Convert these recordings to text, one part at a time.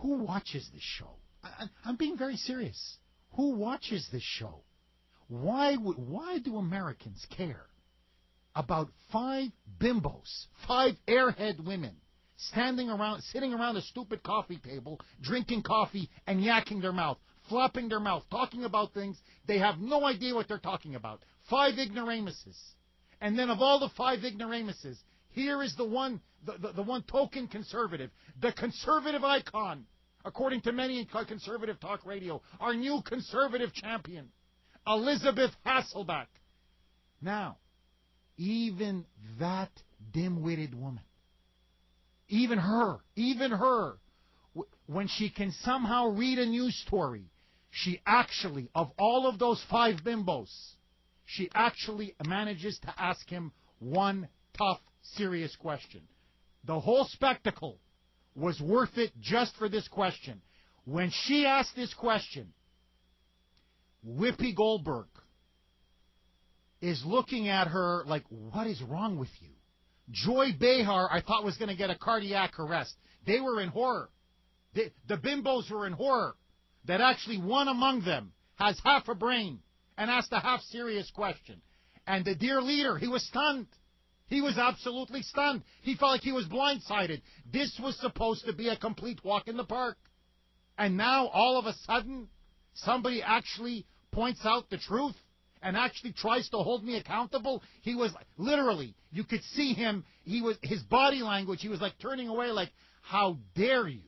Who watches this show? I'm being very serious. Who watches this show? Why do Americans care about 5 bimbos, 5 airhead women, sitting around a stupid coffee table, drinking coffee and yakking their mouth, flopping their mouth, talking about things they have no idea what they're talking about? 5 ignoramuses. And then of all the 5 ignoramuses, here is the one token conservative, the conservative icon, according to many in conservative talk radio, our new conservative champion, Elizabeth Hasselbeck. Now, even that dim-witted woman, even her, when she can somehow read a news story, she actually, of all of those 5 bimbos, she actually manages to ask him one tough, serious question. The whole spectacle was worth it just for this question. When she asked this question, Whoopi Goldberg is looking at her like, what is wrong with you? Joy Behar, I thought, was going to get a cardiac arrest. They were in horror. The bimbos were in horror that actually one among them has half a brain and asked a half-serious question. And the dear leader, he was stunned. He was absolutely stunned. He felt like he was blindsided. This was supposed to be a complete walk in the park. And now, all of a sudden, somebody actually points out the truth and actually tries to hold me accountable. He was literally, you could see him, his body language, he was like turning away like, how dare you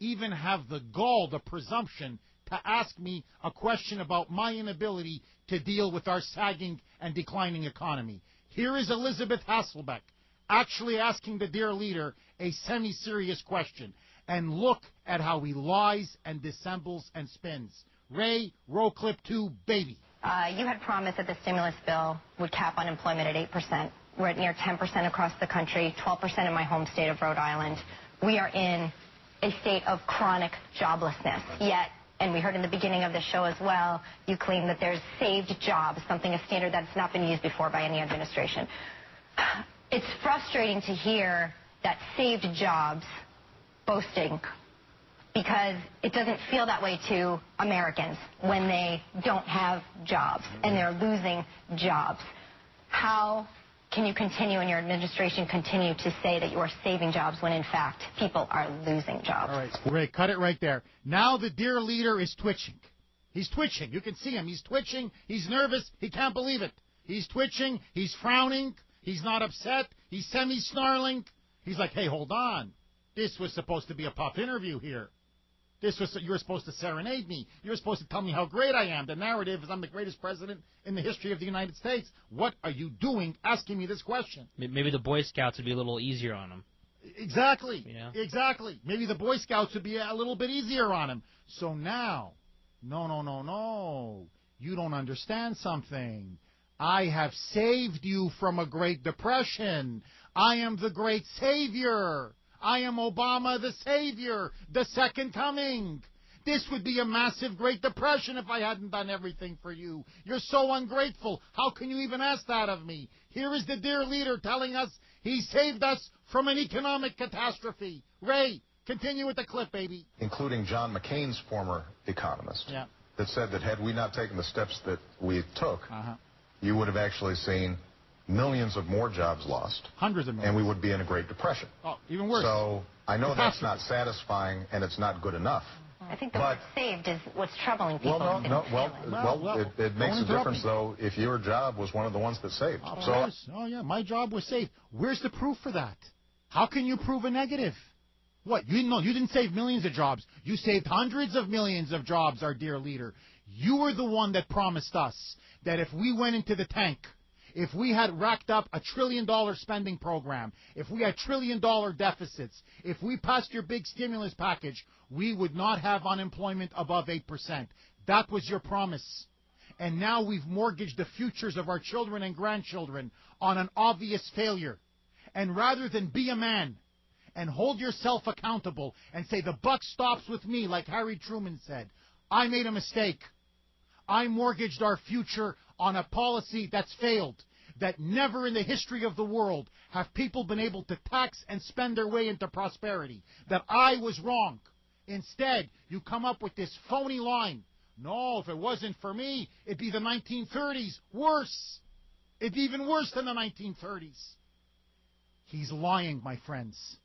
even have the gall, the presumption to ask me a question about my inability to deal with our sagging and declining economy. Here is Elizabeth Hasselbeck actually asking the dear leader a semi-serious question. And look at how he lies and dissembles and spins. Ray, roll clip 2, baby. You had promised that the stimulus bill would cap unemployment at 8%. We're at near 10% across the country, 12% in my home state of Rhode Island. We are in a state of chronic joblessness. Yet, and we heard in the beginning of the show as well, you claim that there's saved jobs, something, a standard that's not been used before by any administration. It's frustrating to hear that saved jobs boasting, because it doesn't feel that way to Americans when they don't have jobs and they're losing jobs. How can you continue and your administration continue to say that you are saving jobs when, in fact, people are losing jobs? All right, Ray, cut it right there. Now the dear leader is twitching. He's twitching. You can see him. He's twitching. He's nervous. He can't believe it. He's twitching. He's frowning. He's not upset. He's semi-snarling. He's like, hey, hold on. This was supposed to be a pop interview here. You were supposed to serenade me. You were supposed to tell me how great I am. The narrative is I'm the greatest president in the history of the United States. What are you doing asking me this question? Maybe the Boy Scouts would be a little easier on him. Exactly. Yeah. Exactly. Maybe the Boy Scouts would be a little bit easier on him. So now, no. You don't understand something. I have saved you from a Great Depression. I am the great savior. I am Obama the savior, the second coming. This would be a massive Great Depression if I hadn't done everything for you. You're so ungrateful. How can you even ask that of me? Here is the dear leader telling us he saved us from an economic catastrophe. Ray, continue with the clip, baby. Including John McCain's former economist, that said that had we not taken the steps that we took, you would have actually seen millions of more jobs lost. Hundreds of millions. And we would be in a Great Depression. Oh, even worse. So I know that's not satisfying and it's not good enough. I think the word saved is what's troubling people. It makes a difference, though, if your job was one of the ones that saved. Oh, yeah, my job was saved. Where's the proof for that? How can you prove a negative? What? You didn't save millions of jobs. You saved hundreds of millions of jobs, our dear leader. You were the one that promised us that if we went into the tank, if we had racked up $1 trillion spending program, if we had $1 trillion deficits, if we passed your big stimulus package, we would not have unemployment above 8%. That was your promise. And now we've mortgaged the futures of our children and grandchildren on an obvious failure. And rather than be a man and hold yourself accountable and say the buck stops with me, like Harry Truman said, I made a mistake. I mortgaged our future on a policy that's failed, that never in the history of the world have people been able to tax and spend their way into prosperity, that I was wrong. Instead, you come up with this phony line. No, if it wasn't for me, it'd be the 1930s. Worse. It's even worse than the 1930s. He's lying, my friends.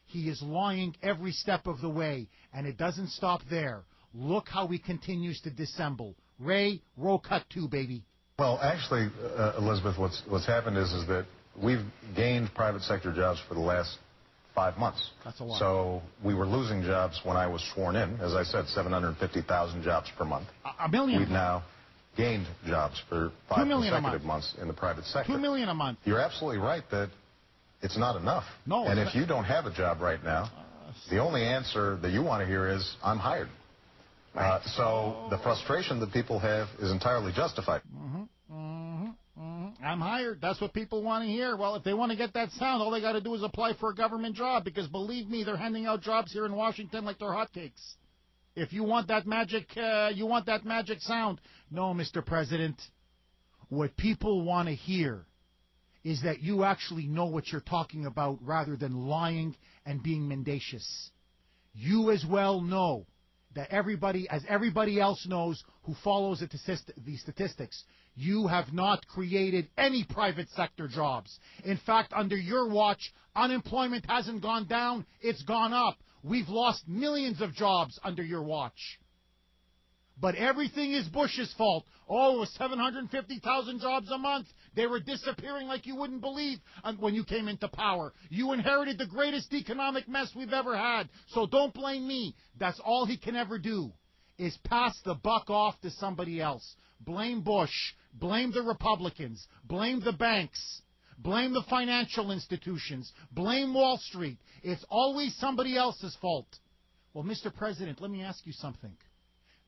He is lying every step of the way, and it doesn't stop there. Look how he continues to dissemble. Ray, roll cut 2, baby. Well, actually, Elizabeth, what's happened is that we've gained private sector jobs for the last 5 months. That's a lot. So we were losing jobs when I was sworn in. As I said, 750,000 jobs per month. A million. We've now gained jobs for 5 consecutive months in the private sector. 2 million a month. You're absolutely right that it's not enough. No. And if you don't have a job right now, the only answer that you want to hear is, I'm hired. Right. So the frustration that people have is entirely justified. I'm hired. That's what people want to hear. Well, if they want to get that sound, all they got to do is apply for a government job, because believe me, they're handing out jobs here in Washington like they're hotcakes. If you want that magic, sound. No, Mr. President. What people want to hear is that you actually know what you're talking about rather than lying and being mendacious. You as well know that everybody else knows who follows the statistics, you have not created any private sector jobs. In fact, under your watch, unemployment hasn't gone down, it's gone up. We've lost millions of jobs under your watch. But everything is Bush's fault. Oh, it was 750,000 jobs a month. They were disappearing like you wouldn't believe when you came into power. You inherited the greatest economic mess we've ever had. So don't blame me. That's all he can ever do, is pass the buck off to somebody else. Blame Bush. Blame the Republicans. Blame the banks. Blame the financial institutions. Blame Wall Street. It's always somebody else's fault. Well, Mr. President, let me ask you something.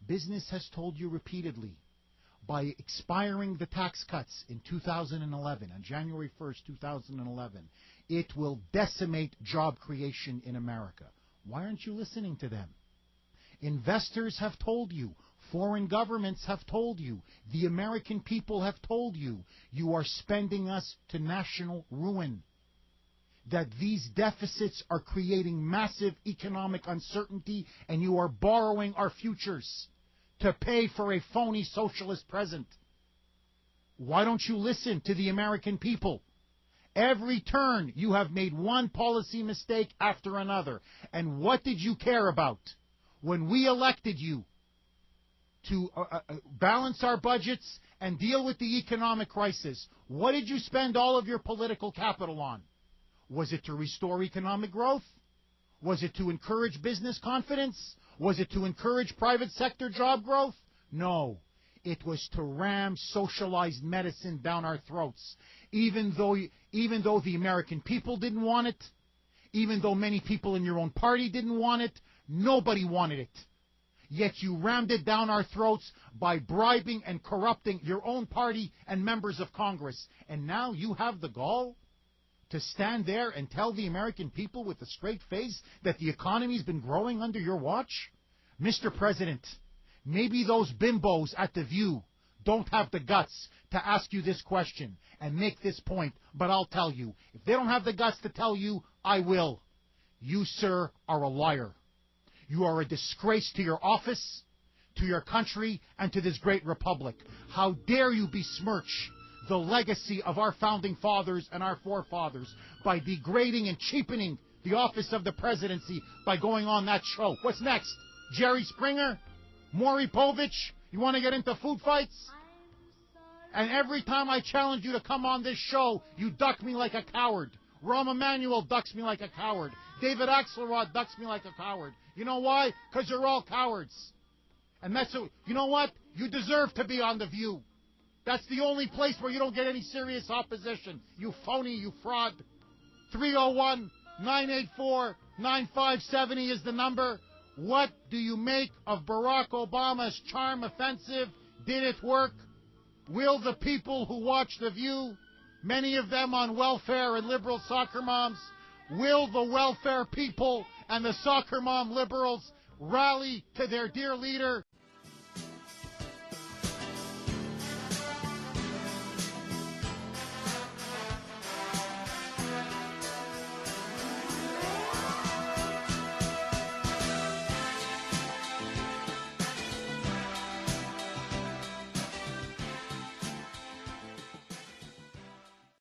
Business has told you repeatedly, by expiring the tax cuts in 2011, on January 1st, 2011, it will decimate job creation in America. Why aren't you listening to them? Investors have told you, foreign governments have told you, the American people have told you, you are spending us to national ruin. That these deficits are creating massive economic uncertainty, and you are borrowing our futures to pay for a phony socialist present. Why don't you listen to the American people? Every turn you have made one policy mistake after another. And what did you care about when we elected you to balance our budgets and deal with the economic crisis? What did you spend all of your political capital on? Was it to restore economic growth? Was it to encourage business confidence? Was it to encourage private sector job growth? No. It was to ram socialized medicine down our throats. Even though the American people didn't want it, even though many people in your own party didn't want it, nobody wanted it. Yet you rammed it down our throats by bribing and corrupting your own party and members of Congress. And now you have the gall to stand there and tell the American people with a straight face that the economy's been growing under your watch? Mr. President, maybe those bimbos at The View don't have the guts to ask you this question and make this point, but I'll tell you. If they don't have the guts to tell you, I will. You, sir, are a liar. You are a disgrace to your office, to your country, and to this great republic. How dare you besmirch the legacy of our founding fathers and our forefathers by degrading and cheapening the office of the presidency by going on that show. What's next? Jerry Springer? Maury Povich? You want to get into food fights? And every time I challenge you to come on this show, you duck me like a coward. Rahm Emanuel ducks me like a coward. David Axelrod ducks me like a coward. You know why? Because you're all cowards. And you know what? You deserve to be on The View. That's the only place where you don't get any serious opposition. You phony, you fraud. 301-984-9570 is the number. What do you make of Barack Obama's charm offensive? Did it work? Will the people who watch The View, many of them on welfare and liberal soccer moms, will the welfare people and the soccer mom liberals rally to their dear leader?